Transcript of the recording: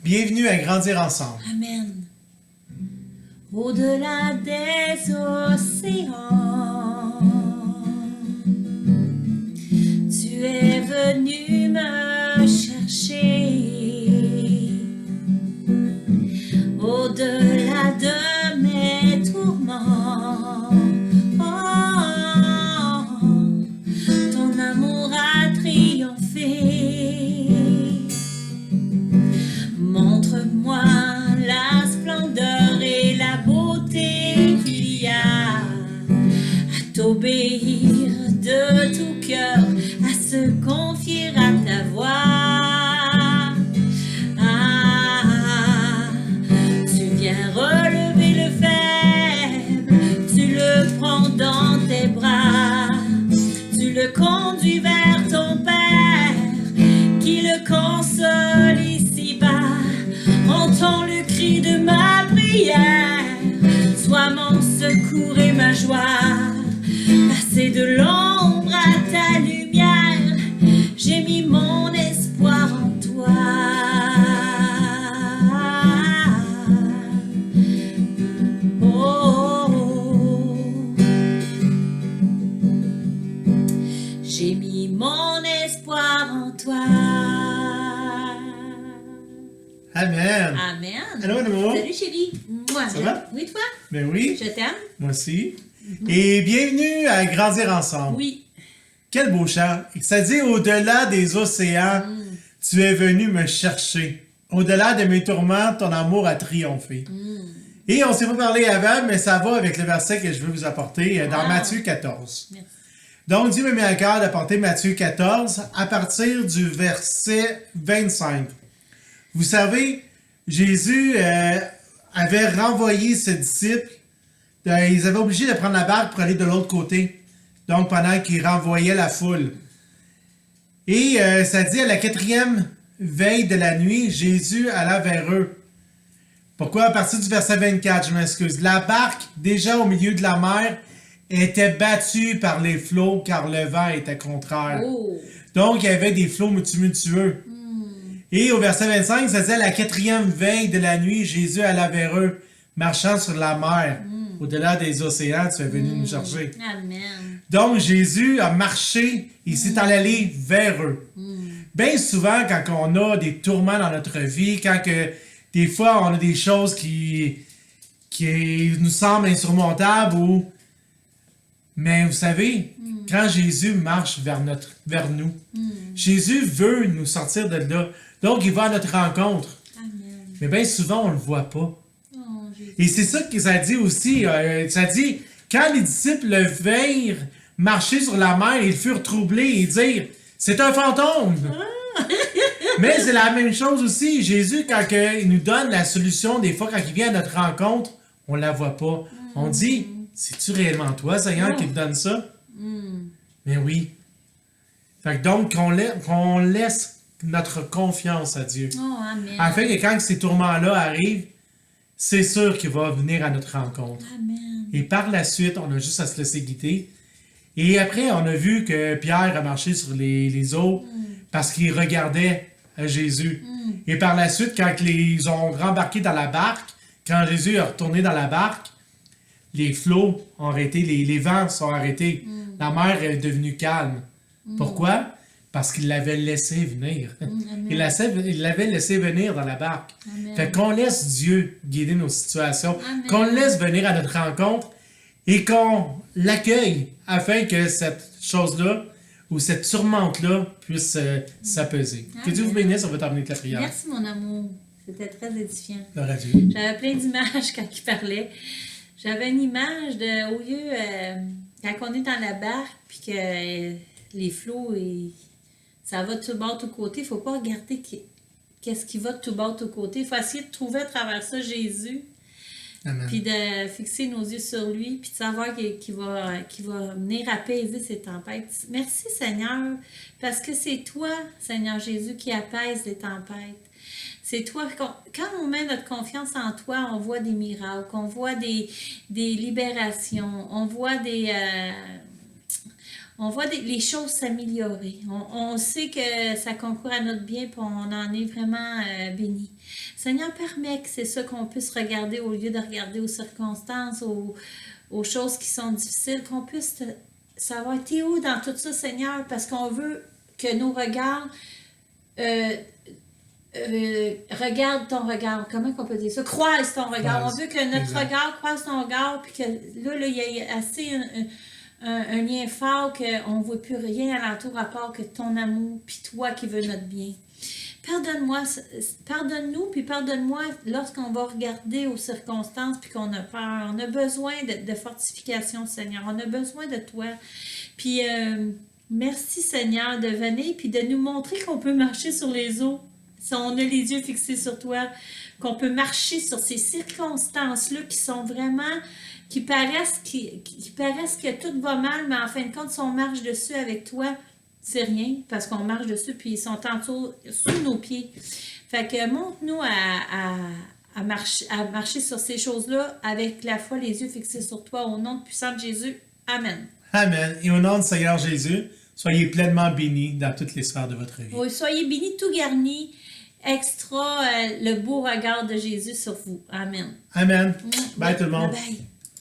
Bienvenue à Grandir ensemble. Amen. Au-delà des océans, tu es venu me chercher. Au-delà de mes tourments, ton amour a triomphé. Montre-moi la splendeur et la beauté qu'il y a à t'obéir de tout cœur, à se confier à ta voix. Tu viens relever le faible, tu le prends dans tes bras, tu le conduis vers ton Père, qui le console ici-bas. Entends le cri de ma prière, sois mon secours et ma joie. Passer de l'ombre à ta lumière, j'ai mis mon espoir en toi. J'ai mis mon espoir en toi. Amen. Amen. Allô, allô. Salut chérie. Moi, Ça va? Oui, toi? Ben oui, Je t'aime. moi aussi. Et bienvenue à Grandir ensemble. Oui. Quel beau chant. Ça dit, au-delà des océans, tu es venu me chercher. Au-delà de mes tourments, ton amour a triomphé. Et on s'est pas parlé avant, mais ça va avec le verset que je veux vous apporter dans Matthieu 14. Merci. Donc, Dieu me met à cœur d'apporter Matthieu 14 à partir du verset 25. Vous savez, Jésus avait renvoyé ses disciples. Ils avaient obligé de prendre la barque pour aller de l'autre côté. Donc, pendant qu'il renvoyait la foule. Et ça dit, à la 4e veille de la nuit, Jésus alla vers eux. Pourquoi? À partir du verset 24, je m'excuse. La barque, déjà au milieu de la mer, était battue par les flots car le vent était contraire. Oh. Donc, il y avait des flots tumultueux. Et au verset 25, ça disait, à la 4e veille de la nuit, Jésus alla vers eux, marchant sur la mer. Au-delà des océans, tu es venu nous chercher. Amen. Donc, Jésus a marché, il s'est allé vers eux. Bien souvent, quand on a des tourments dans notre vie, quand que, des fois, on a des choses qui nous semblent insurmontables, mais vous savez, quand Jésus marche vers nous, Jésus veut nous sortir de là. Donc, il va à notre rencontre. Amen. Mais bien souvent, on ne le voit pas. Oh, Jésus. Et c'est ça que ça dit aussi. Ça dit, quand les disciples vinrent marcher sur la mer, ils furent troublés et dirent, c'est un fantôme. Mais c'est la même chose aussi. Jésus, quand il nous donne la solution, des fois, quand il vient à notre rencontre, on ne la voit pas. On dit, c'est-tu réellement toi, Seigneur, qui te donne ça? Mais oui. Fait que donc, qu'on laisse notre confiance à Dieu. Oh, amen. Afin que quand ces tourments-là arrivent, c'est sûr qu'il va venir à notre rencontre. Amen. Et par la suite, on a juste à se laisser guider. Et après, on a vu que Pierre a marché sur les eaux parce qu'il regardait à Jésus. Et par la suite, quand ils ont rembarqué dans la barque, quand Jésus est retourné dans la barque, les flots ont arrêté, les vents sont arrêtés. La mer est devenue calme. Pourquoi? Parce qu'il l'avait laissé venir. Il l'avait laissé venir dans la barque. Amen. Fait qu'on laisse Dieu guider nos situations, Amen. qu'on le laisse venir à notre rencontre et qu'on l'accueille afin que cette chose-là ou cette tourmente-là puisse s'apaiser. Que Dieu vous bénisse, on va terminer avec la prière. Merci, mon amour. C'était très édifiant. Gloire à Dieu. J'avais plein d'images quand il parlait. J'avais une image de, au lieu, quand on est dans la barque, puis que les flots, ça va de tout bord, tout côté, il ne faut pas regarder qu'est-ce qui va de tout bord, tout côté. Il faut essayer de trouver à travers ça Jésus, Amen. puis de fixer nos yeux sur lui, puis de savoir qu'il va venir apaiser ces tempêtes. Merci Seigneur, parce que c'est toi, Seigneur Jésus, qui apaise les tempêtes. C'est toi, quand on met notre confiance en toi, on voit des miracles, on voit des libérations, on voit on voit les choses s'améliorer. On sait que ça concourt à notre bien, puis on en est vraiment béni. Seigneur, permet que c'est ça qu'on puisse regarder au lieu de regarder aux circonstances, aux choses qui sont difficiles, qu'on puisse savoir, t'es où dans tout ça, Seigneur, parce qu'on veut que nos regards regarde ton regard, comment qu'on peut dire ça? Croise ton regard. On veut que notre regard croise ton regard, puis que là, il y a assez un lien fort qu'on ne voit plus rien alentour à part que ton amour, puis toi qui veux notre bien. Pardonne-nous, puis pardonne-moi lorsqu'on va regarder aux circonstances, puis qu'on a peur. On a besoin de fortification, Seigneur. On a besoin de toi. Puis, merci, Seigneur, de venir, puis de nous montrer qu'on peut marcher sur les eaux. Si on a les yeux fixés sur toi, qu'on peut marcher sur ces circonstances-là qui sont vraiment, qui paraissent que tout va mal, mais en fin de compte, si on marche dessus avec toi, c'est rien, parce qu'on marche dessus, puis ils sont en dessous, sous nos pieds. Fait que montre-nous à marcher sur ces choses-là avec la foi, les yeux fixés sur toi, au nom de puissant de Jésus. Amen. Amen. Et au nom du Seigneur Jésus, soyez pleinement bénis dans toutes les sphères de votre vie. Oui, soyez bénis, tout garnis, extra le beau regard de Jésus sur vous. Amen. Amen. Bye tout le monde. Bye bye.